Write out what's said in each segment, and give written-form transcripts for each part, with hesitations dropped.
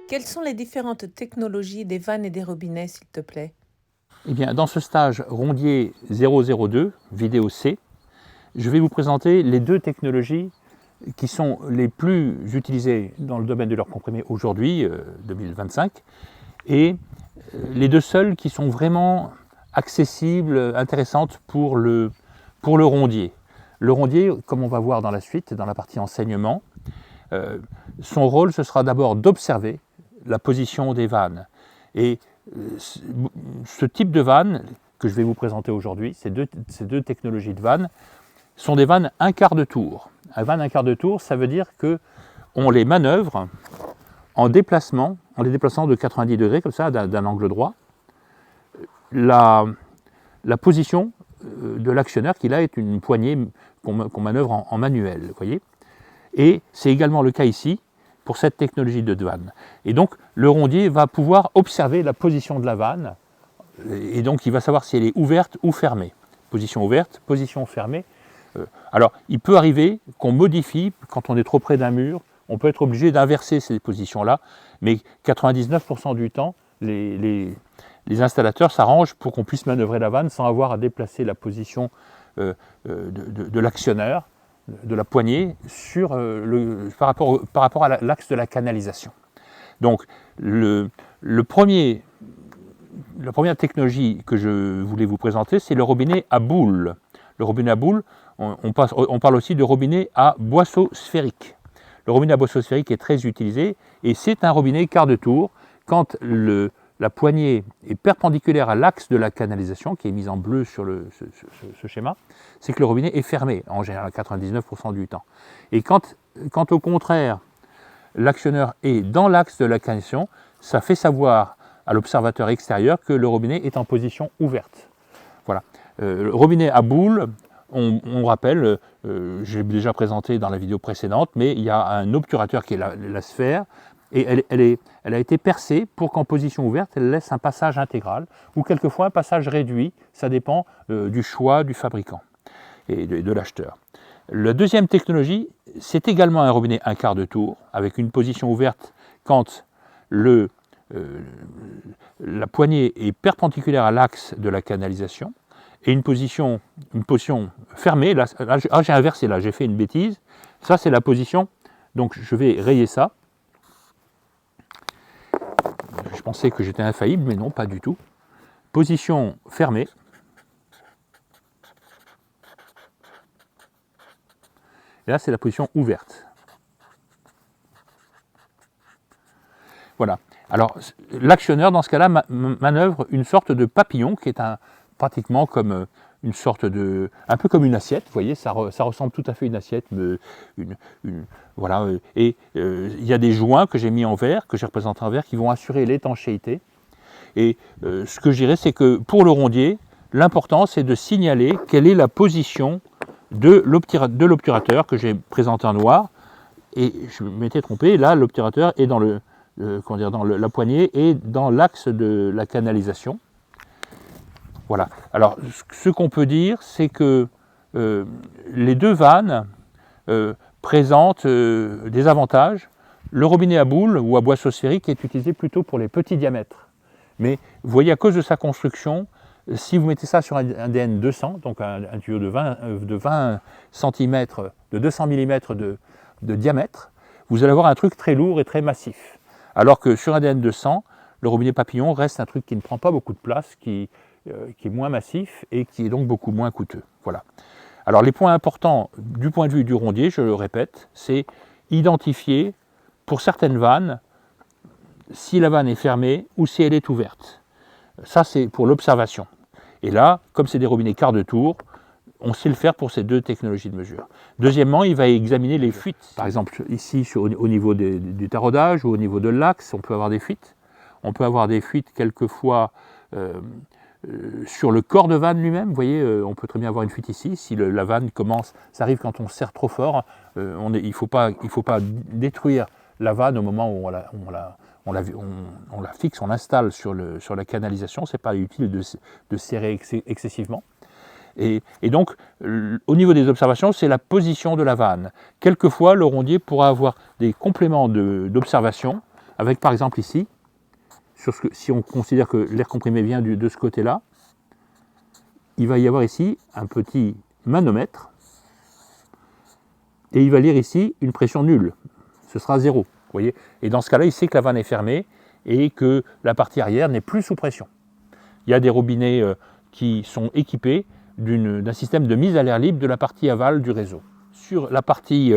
Quelles sont les différentes technologies des vannes et des robinets, s'il te plaît? Eh bien, dans ce stage Rondier 002, vidéo C, je vais vous présenter les deux technologies qui sont les plus utilisées dans le domaine de l'air comprimé aujourd'hui, 2025, et les deux seules qui sont vraiment accessibles, intéressantes pour le rondier. Le rondier, comme on va voir dans la suite, dans la partie enseignement, son rôle, ce sera d'abord d'observer la position des vannes. Et ce type de vannes que je vais vous présenter aujourd'hui, ces deux technologies de vannes, sont des vannes un quart de tour. Un vanne un quart de tour, ça veut dire qu'on les manœuvre en déplacement, en les déplaçant de 90 degrés, comme ça, d'un angle droit. La position de l'actionneur qui là est une poignée qu'on manœuvre en manuel, vous voyez. Et c'est également le cas ici pour cette technologie de vanne. Et donc le rondier va pouvoir observer la position de la vanne, et donc il va savoir si elle est ouverte ou fermée. Position ouverte, position fermée. Alors il peut arriver qu'on modifie, quand on est trop près d'un mur, on peut être obligé d'inverser ces positions-là, mais 99% du temps, les installateurs s'arrangent pour qu'on puisse manœuvrer la vanne sans avoir à déplacer la position de l'actionneur, de la poignée, par rapport à l'axe de la canalisation. Donc la première technologie que je voulais vous présenter, c'est le robinet à boule. Le robinet à boule, on parle aussi de robinet à boisseau sphérique. Le robinet à boisseau sphérique est très utilisé et c'est un robinet quart de tour quand la poignée est perpendiculaire à l'axe de la canalisation, qui est mise en bleu sur ce schéma, c'est que le robinet est fermé, en général 99% du temps. Et quand au contraire, l'actionneur est dans l'axe de la canalisation, ça fait savoir à l'observateur extérieur que le robinet est en position ouverte. Voilà. Le robinet à boule, on rappelle, j'ai déjà présenté dans la vidéo précédente, mais il y a un obturateur qui est la sphère, et elle a été percée pour qu'en position ouverte, elle laisse un passage intégral, ou quelquefois un passage réduit, ça dépend du choix du fabricant et de l'acheteur. La deuxième technologie, c'est également un robinet un quart de tour, avec une position ouverte quand la poignée est perpendiculaire à l'axe de la canalisation, et une position fermée. Là j'ai inversé, là j'ai fait une bêtise. Ça c'est la position, donc je vais rayer ça. Je pensais que j'étais infaillible, mais non, pas du tout. Position fermée. Et là c'est la position ouverte. Voilà. Alors l'actionneur dans ce cas-là manœuvre une sorte de papillon qui est pratiquement comme une sorte un peu comme une assiette, vous voyez, ça ressemble tout à fait à une assiette, voilà, et il y a des joints que j'ai mis en verre, que j'ai représentés en verre, qui vont assurer l'étanchéité. Et ce que je dirais, c'est que pour le rondier, l'important c'est de signaler quelle est la position de l'obturateur que j'ai présenté en noir, et je m'étais trompé, là l'obturateur est dans la poignée et dans l'axe de la canalisation. Voilà. Alors, ce qu'on peut dire, c'est que les deux vannes présentent des avantages. Le robinet à boule ou à boisseau sphérique est utilisé plutôt pour les petits diamètres. Mais vous voyez, à cause de sa construction, si vous mettez ça sur un DN 200, donc un tuyau de 20 cm, de 200 mm de diamètre, vous allez avoir un truc très lourd et très massif. Alors que sur un DN 200, le robinet papillon reste un truc qui ne prend pas beaucoup de place, qui est moins massif et qui est donc beaucoup moins coûteux. Voilà. Alors les points importants du point de vue du rondier, je le répète, c'est identifier pour certaines vannes si la vanne est fermée ou si elle est ouverte. Ça c'est pour l'observation. Et là, comme c'est des robinets quart de tour, on sait le faire pour ces deux technologies de mesure. Deuxièmement, il va examiner les fuites. Par exemple, ici, au niveau du taraudage ou au niveau de l'axe, on peut avoir des fuites. On peut avoir des fuites quelquefois sur le corps de vanne lui-même. Vous voyez, on peut très bien avoir une fuite ici. Si la vanne commence, ça arrive quand on serre trop fort, il ne faut pas détruire la vanne au moment où on la fixe, on l'installe sur la canalisation. Ce n'est pas utile de serrer excessivement. Et donc, au niveau des observations, c'est la position de la vanne. Quelquefois, le rondier pourra avoir des compléments d'observation avec par exemple ici, si on considère que l'air comprimé vient de ce côté-là, il va y avoir ici un petit manomètre, et il va lire ici une pression nulle. Ce sera 0. Vous voyez, et dans ce cas-là, il sait que la vanne est fermée et que la partie arrière n'est plus sous pression. Il y a des robinets qui sont équipés d'un système de mise à l'air libre de la partie aval du réseau. Sur la partie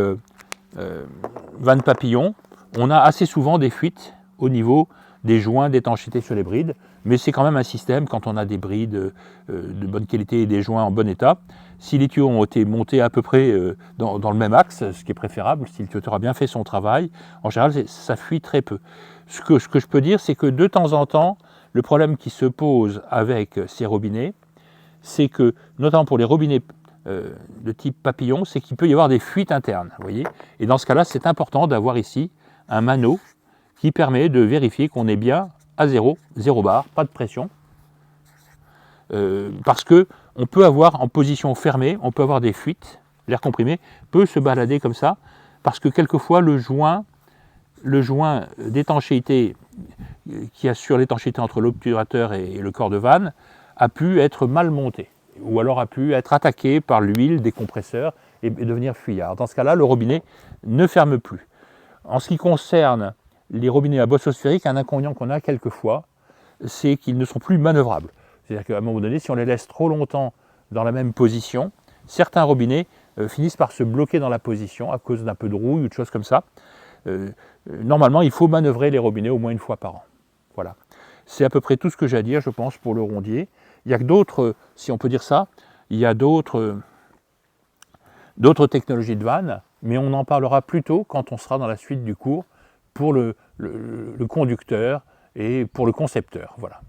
vanne papillon, on a assez souvent des fuites au niveau des joints d'étanchéité sur les brides, mais c'est quand même un système, quand on a des brides de bonne qualité et des joints en bon état, si les tuyaux ont été montés à peu près dans le même axe, ce qui est préférable, si le tuyauteur a bien fait son travail, en général ça fuit très peu. Ce que je peux dire, c'est que de temps en temps, le problème qui se pose avec ces robinets, c'est que, notamment pour les robinets de type papillon, c'est qu'il peut y avoir des fuites internes, vous voyez. Et dans ce cas-là, c'est important d'avoir ici un mano qui permet de vérifier qu'on est bien à 0 bar, pas de pression. Parce que on peut avoir en position fermée, on peut avoir des fuites, l'air comprimé peut se balader comme ça, parce que quelquefois le joint d'étanchéité qui assure l'étanchéité entre l'obturateur et le corps de vanne a pu être mal monté, ou alors a pu être attaqué par l'huile des compresseurs et devenir fuyard. Dans ce cas-là, le robinet ne ferme plus. En ce qui concerne les robinets à bosse sphérique, un inconvénient qu'on a quelquefois, c'est qu'ils ne sont plus manœuvrables. C'est-à-dire qu'à un moment donné, si on les laisse trop longtemps dans la même position, certains robinets finissent par se bloquer dans la position à cause d'un peu de rouille ou de choses comme ça. Normalement, il faut manœuvrer les robinets au moins une fois par an. Voilà. C'est à peu près tout ce que j'ai à dire, je pense, pour le rondier. Il y a que d'autres, si on peut dire ça, il y a d'autres technologies de vanne, mais on en parlera plus tôt quand on sera dans la suite du cours pour le conducteur et pour le concepteur. Voilà.